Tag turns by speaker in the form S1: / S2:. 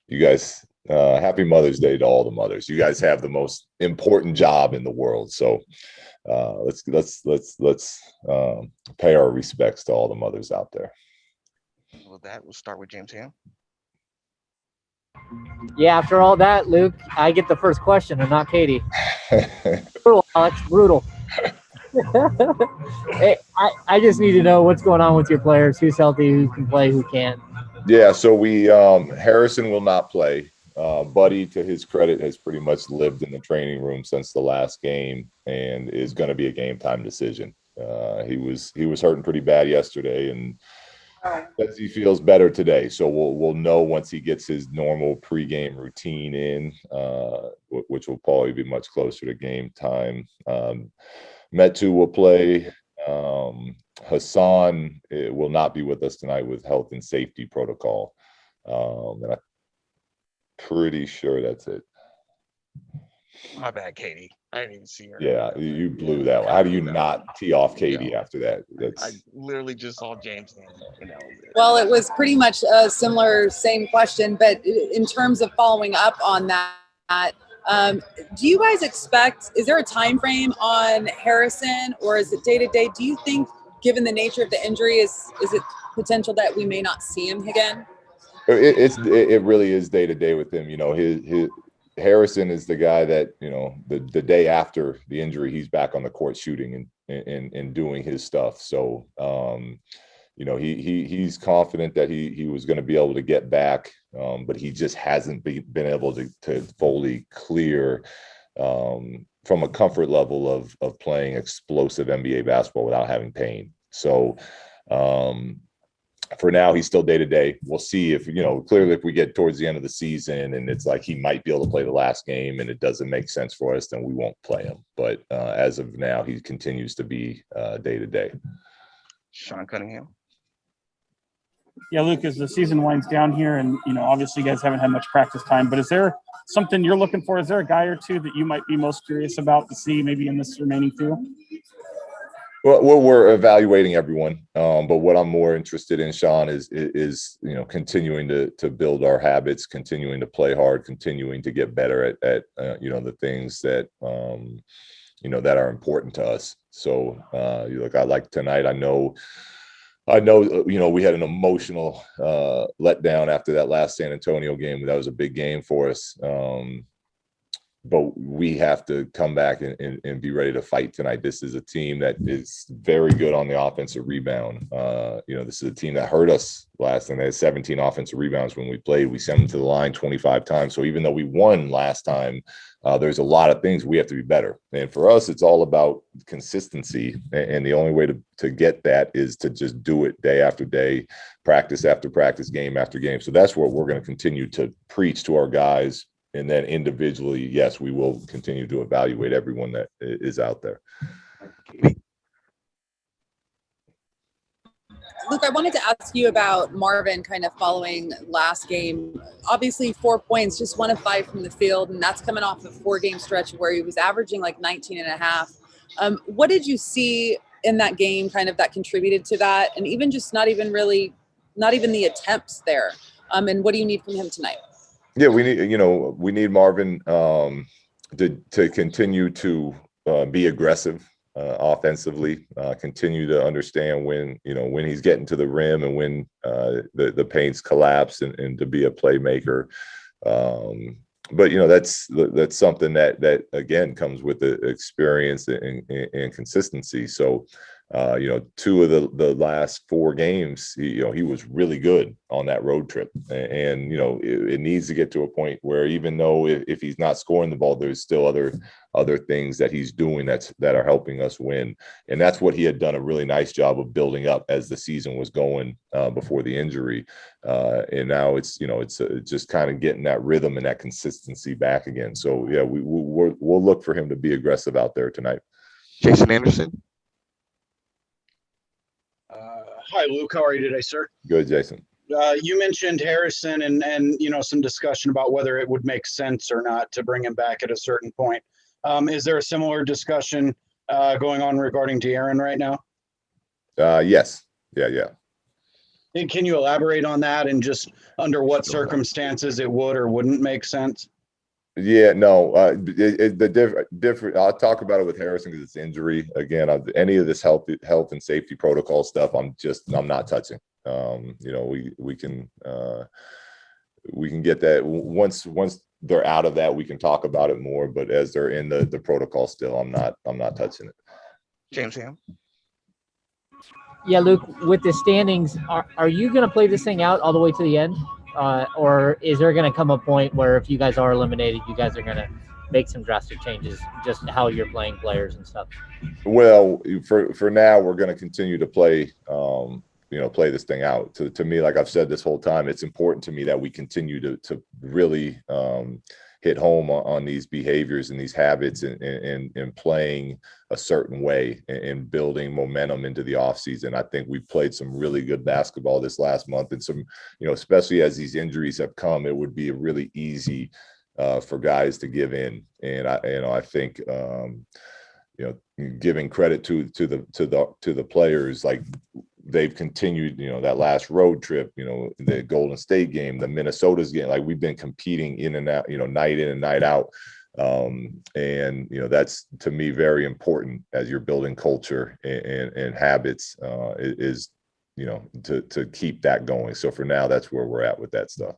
S1: You guys, happy Mother's Day to all the mothers. You guys have the most important job in the world. So let's pay our respects to all the mothers out there.
S2: With that, we'll start with James Ham.
S3: Yeah, after all that, Luke, I get the first question and not Katie. Brutal, Alex, brutal. Hey, I just need to know what's going on with your players. Who's healthy, who can play, who can't.
S1: Yeah, so we Harrison will not play. Buddy, to his credit, has pretty much lived in the training room since the last game and is going to be a game time decision. He was hurting pretty bad yesterday, and says he feels better today. So we'll know once he gets his normal pregame routine in, which will probably be much closer to game time. Metu will play. Hassan will not be with us tonight with health and safety protocol. And I'm pretty sure that's it.
S2: My bad, Katie. I didn't even see her.
S1: Yeah, you blew that one. How do you not tee off Katie after that?
S2: I literally just saw James Ham, and that was it.
S4: Well, it was pretty much a same question, but in terms of following up on that, do you guys expect, is there a time frame on Harrison, or is it day to day? Do you think, given the nature of the injury, is it potential that we may not see him again?
S1: It really is day to day with him. You know, his Harrison is the guy that, you know, the day after the injury, he's back on the court shooting and doing his stuff. So, you know, he's confident that he was going to be able to get back, but he just hasn't been able to fully clear from a comfort level of playing explosive NBA basketball without having pain. So, for now, he's still day to day. We'll see if, you know, clearly if we get towards the end of the season and it's like he might be able to play the last game and it doesn't make sense for us, then we won't play him. But as of now, he continues to be day to day.
S2: Sean Cunningham.
S5: Yeah, Luke, as the season winds down here, and, you know, obviously you guys haven't had much practice time, but is there something you're looking for? Is there a guy or two that you might be most curious about to see maybe in this remaining field?
S1: Well, we're evaluating everyone, but what I'm more interested in, Sean, is you know, continuing to build our habits, continuing to play hard, continuing to get better at you know, the things that you know, that are important to us. So look, I like tonight. I know, you know, we had an emotional letdown after that last San Antonio game. That was a big game for us. But we have to come back and be ready to fight tonight. This is a team that is very good on the offensive rebound. You know, this is a team that hurt us last time. They had 17 offensive rebounds when we played. We sent them to the line 25 times. So even though we won last time, there's a lot of things we have to be better. And for us, it's all about consistency. And the only way to get that is to just do it day after day, practice after practice, game after game. So that's what we're going to continue to preach to our guys. And then individually, yes, we will continue to evaluate everyone that is out there.
S4: Luke, I wanted to ask you about Marvin kind of following last game. Obviously 4 points, just 1 of 5 from the field, and that's coming off a 4-game stretch where he was averaging like 19 and a half. What did you see in that game kind of that contributed to that? And even just not even the attempts there. And what do you need from him tonight?
S1: Yeah, we need Marvin to continue to be aggressive offensively, continue to understand when he's getting to the rim and when the paint's collapsed and to be a playmaker. But that's something that again comes with the experience and consistency. So 2 of the last 4 games, he was really good on that road trip, and it needs to get to a point where even though if he's not scoring the ball, there's still other things that he's doing that are helping us win, and that's what he had done a really nice job of building up as the season was going before the injury, and now it's just kind of getting that rhythm and that consistency back again. So yeah, we'll look for him to be aggressive out there tonight.
S2: Jason Anderson.
S6: Hi, Luke. How are you today, sir?
S1: Good, Jason.
S6: You mentioned Harrison and some discussion about whether it would make sense or not to bring him back at a certain point. Is there a similar discussion going on regarding De'Aaron right now?
S1: Yes. Yeah.
S6: And can you elaborate on that and just under what
S1: Sure.
S6: circumstances it would or wouldn't make sense?
S1: Yeah, no, the different. I'll talk about it with Harrison because it's injury. Again, any of this health and safety protocol stuff, I'm not touching. We can get that once they're out of that, we can talk about it more. But as they're in the protocol still, I'm not touching it.
S2: James Ham.
S3: Yeah, Luke, with the standings, are you going to play this thing out all the way to the end? Or is there going to come a point where if you guys are eliminated, you guys are going to make some drastic changes, just how you're playing players and stuff?
S1: Well, for now, we're going to continue to play, play this thing out. To me, like I've said this whole time, it's important to me that we continue to really hit home on these behaviors and these habits and playing a certain way and building momentum into the offseason. I think we've played some really good basketball this last month, and some, especially as these injuries have come, it would be really easy for guys to give in. And I think giving credit to the players, like they've continued, that last road trip, the Golden State game, the Minnesota's game, like we've been competing in and out, night in and night out. And that's, to me, very important as you're building culture and habits, is to keep that going. So for now, that's where we're at with that stuff.